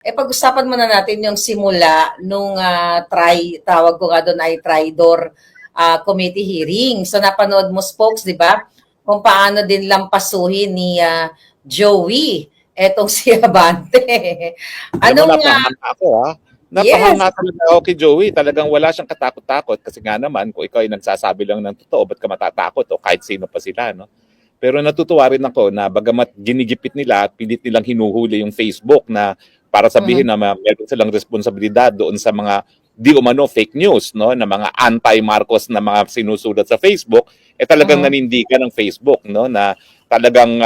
Pag-usapan muna natin yung simula nung tawag ko nga doon ay Tridor committee hearing. So napanood mo, Spokes, di ba? Kung paano din lampasuhin ni Joey etong si Abante. Alam mo, Anong, napahanga ako ha. yes, Napahanga talaga ako kay Joey. Talagang wala siyang katakot-takot kasi nga naman kung ikaw ay nagsasabi lang ng totoo, ba't ka matatakot o kahit sino pa sila, no? Pero natutuwa rin ako na bagamat ginigipit nila at pilit nilang hinuhuli yung Facebook na para sabihin na meron silang responsibilidad doon sa mga di umano fake news, no, na mga anti-Marcos na mga sinusulat sa Facebook, talagang nanindigan ng Facebook, no, na talagang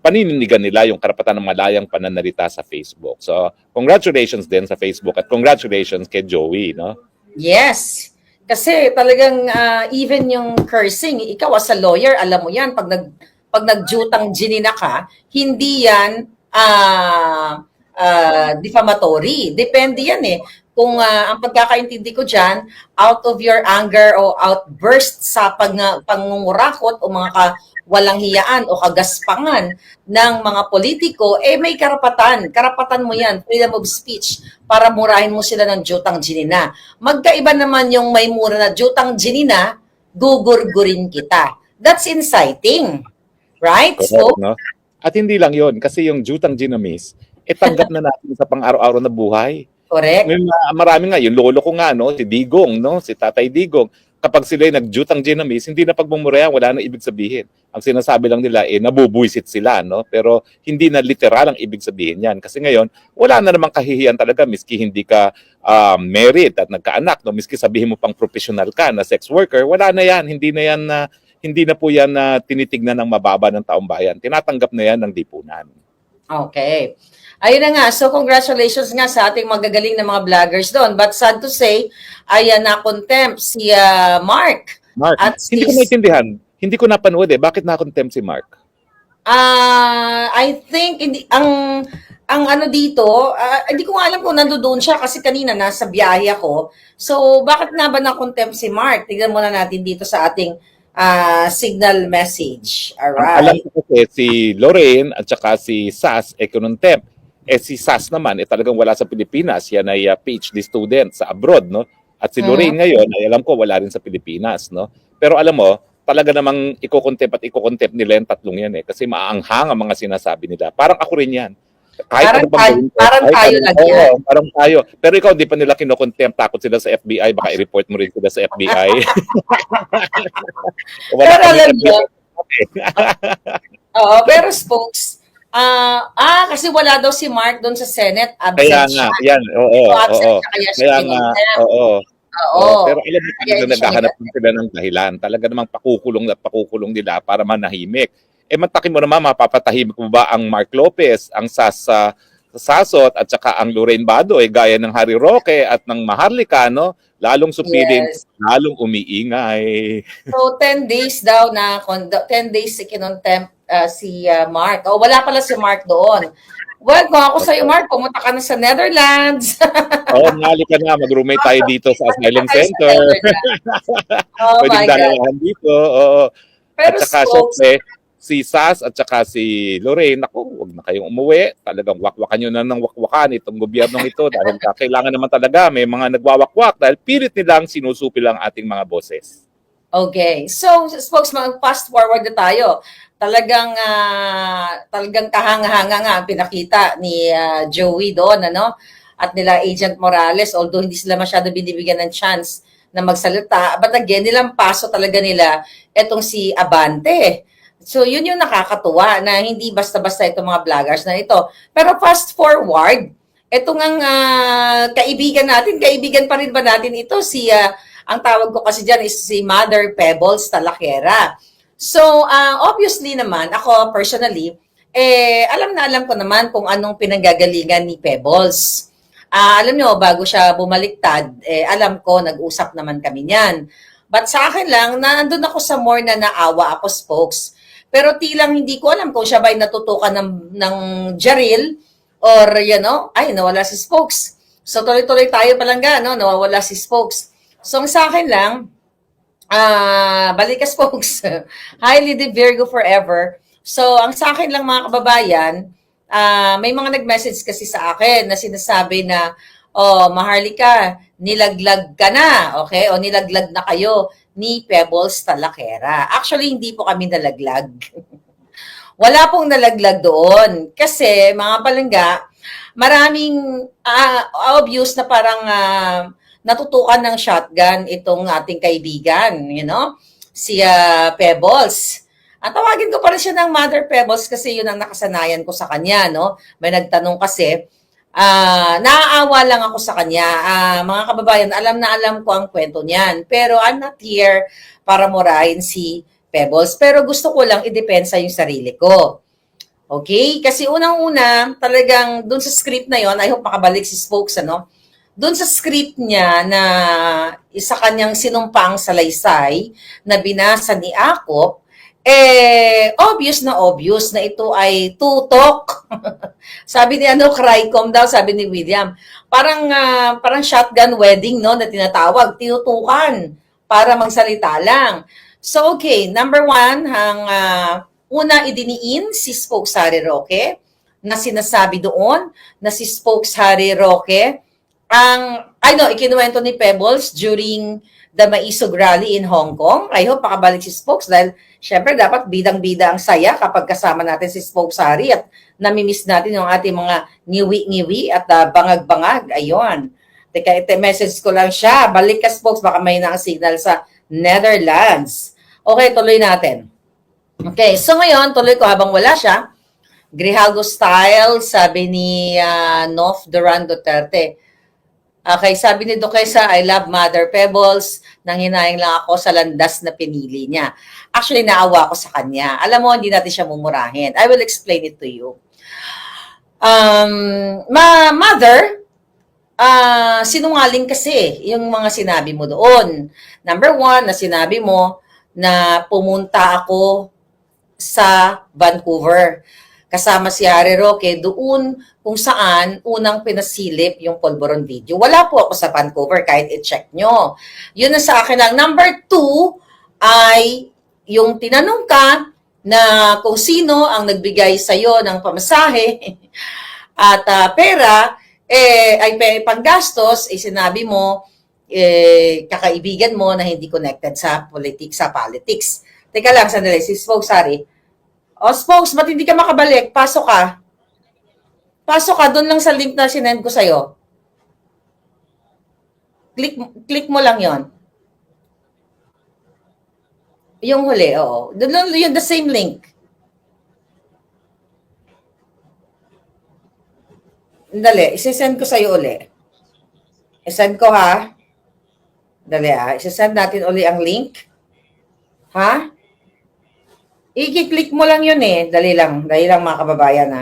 panininigan nila yung karapatan ng malayang pananalita sa Facebook. So, congratulations din sa Facebook at congratulations kay Joey, no? yes. Kasi talagang even yung cursing, ikaw as a lawyer, alam mo yan, pag nagjutang ginina ka, hindi yan defamatory. Depende yan eh. Kung ang pagkakaintindi ko dyan, out of your anger o outburst sa pangungurakot o mga walang hiyaan o kagaspangan ng mga politiko, may karapatan. Karapatan mo yan, freedom of speech, para murahin mo sila ng jutang ginina. Magkaiba naman yung may mura na jutang ginina, gugurgurin kita. That's inciting. Right? So, No? At hindi lang yon kasi yung jutang ginamis, tanggap na natin sa pang-araw-araw na buhay. correct. Marami nga, yung lolo ko nga, no, si Digong, no, si Tatay Digong, kapag sila ay nagjutang ginamis, hindi na pagmumurayan, wala na ibig sabihin. Ang sinasabi lang nila, nabubuisit sila, no? Pero hindi na literal ang ibig sabihin yan. Kasi ngayon, wala na namang kahihiyan talaga, miski hindi ka married at nagkaanak, no? Miski sabihin mo pang professional ka na sex worker, wala na yan. Hindi na po yan na tinitignan ng mababa ng taong bayan. Tinatanggap na yan ng lipunan. Okay. Ayun na nga. So, congratulations nga sa ating magagaling na mga vloggers doon. But sad to say, ay na-contempt si Mark. Mark, At hindi ko maintindihan. Hindi ko napanood Bakit na-contempt si Mark? I think ang ano dito, hindi ko nga alam kung nandoon siya kasi kanina nasa biyahe ako. So, bakit nga ba na-contempt si Mark? Tignan muna natin dito sa ating signal message. Ang alam Alright. ko kasi si Lorraine at saka si Sas contempt. Si Sas naman talagang wala sa Pilipinas. Yan ay PhD student sa abroad, no? At si Lorraine ngayon ay alam ko wala rin sa Pilipinas, no? Pero alam mo, talaga namang iko-contempt nila yung tatlong yan kasi maaanghang ang mga sinasabi nila. Parang ako rin yan. Kahit Parang tayo lang yan. Parang tayo. Pero ikaw, di pa nila kino-contempt, takot sila sa FBI, baka i-report mo rin sila sa FBI. Pero alam niyo, oo, pero Spokes, kasi wala daw si Mark doon sa Senate, Kaya absent nga, siya. yan, oo, So, absent oo. siya, kaya siya Kaya nga, kinontempt. oo. Oo. Pero alam mo, Kaya talaga hindi siya naghahanap din sila ng dahilan. Talaga namang pakukulong nila para manahimik. Matakin mo naman, mapapatahimik mo ba ang Mark Lopez, ang Sasot, at saka ang Lorraine Badoy, gaya ng Harry Roque at ng Maharlika, no? Lalong supirin, Yes. lalong umiingay. So, 10 days daw 10 days kinontempt si Mark. O, wala pala si Mark doon. Well, kung ako sa'yo, Mark, pumunta ka na sa Netherlands. Nali ka na, mag-roommate tayo dito sa Asylum Center. Oh Pwedeng my God. dalawahan dito, oo. Pero At saka, Spokes, syempre, si Sas at saka si Lorraine, wag na kayong umuwi. Talagang wakwakan nyo na ng wakwakan itong gobyernong ito dahil kailangan naman talaga may mga nagwawakwak dahil pilit nilang sinusupil ang ating mga boses. okay. So, spokesman, fast forward na tayo. Talagang kahanga-hanga nga ang pinakita ni Joey doon, ano? At nila Agent Morales, although hindi sila masyado binibigyan ng chance na magsalita. But again, nilang paso talaga nila etong si Abante. So, yun yung nakakatuwa na hindi basta-basta itong mga vloggers na ito. Pero fast forward, etong ang kaibigan pa rin ba natin ito, ang tawag ko kasi dyan is si Mother Pebbles Talaquera. So, obviously naman, ako personally, alam ko naman kung anong pinanggagalingan ni Pebbles. Alam nyo, bago siya bumaliktad, alam ko, nag-usap naman kami niyan. But sa akin lang, nandun ako sa more na naawa ako, Spokes. Pero tilang hindi ko alam kung siya ba ay natutukan ng Jaril or, nawala si Spokes. So, tuloy-tuloy tayo palangga, no? Nawawala si Spokes. So, sa akin lang, balik ka, Spokes. Highly the Virgo forever. So, ang sa akin lang mga kababayan, may mga nag-message kasi sa akin na sinasabi na, oh, Maharlika, nilaglag ka na, okay? O nilaglag na kayo ni Pebbles Talakera. Actually, hindi po kami nalaglag. Wala pong nalaglag doon. Kasi, mga palangga, maraming obvious na parang natutukan ng shotgun itong ating kaibigan, si Pebbles. Tawagin ko pa rin siya ng Mother Pebbles kasi yun ang nakasanayan ko sa kanya, no? May nagtanong kasi, naaawa lang ako sa kanya. Mga kababayan, alam na alam ko ang kwento niyan. Pero I'm not here para murahin si Pebbles. Pero gusto ko lang idepensa yung sarili ko. Okay? Kasi unang-una, talagang dun sa script na yon, I hope makabalik si Spokes, Doon sa script niya na isa kanyang sinumpang salaysay na binasa ni Akop, obvious na ito ay tutok. Sabi ni Crycom daw, sabi ni William. Parang shotgun wedding, no, na tinatawag, tinutukan para magsalita lang. So, okay, number one, una idiniin si Spokes Harry Roque, na sinasabi doon na si Spokes Harry Roque ikinuwento ni Pebbles during the Maisog Rally in Hong Kong. I hope makabalik si Spokes dahil syempre dapat bidang-bida ang saya kapag kasama natin si Spokes Harry at namimiss natin yung ating mga ngiwi-ngiwi at bangag-bangag. Ayun. Teka, message ko lang siya. Balik ka, Spokes, baka may na ang signal sa Netherlands. Okay, tuloy natin. Okay, so ngayon, tuloy ko habang wala siya. Grijalgo style, sabi ni Nof Duran Duterte. Okay, sabi ni Duquesa, I love Mother Pebbles. Nanghinayang lang ako sa landas na pinili niya. Actually, naawa ako sa kanya. Alam mo, hindi natin siya mumurahin. I will explain it to you. Mother, sinungaling kasi yung mga sinabi mo doon. Number one, na sinabi mo na pumunta ako sa Vancouver. Kasama si Harry Roque doon kung saan unang pinasilip yung Polvoron video. Wala po ako sa Vancouver kahit i-check nyo. Yun na sa akin lang. Number two ay yung tinanong ka na kung sino ang nagbigay sa'yo ng pamasahe at pera, ay panggastos, sinabi mo, kakaibigan mo na hindi connected sa politics. Teka lang, sandali, si Spokes, sorry. Spokes, ba't hindi ka makabalik? Pasok ka. Pasok ka, doon lang sa link na sinend ko sa'yo. Click mo lang yon. Yung huli, oo. Doon yung the same link. Dali, isisend ko sa'yo uli. Isend ko ha. Dali isisend natin uli ang link. Ha? I-click mo lang yun eh. Dali lang mga kababayan ha.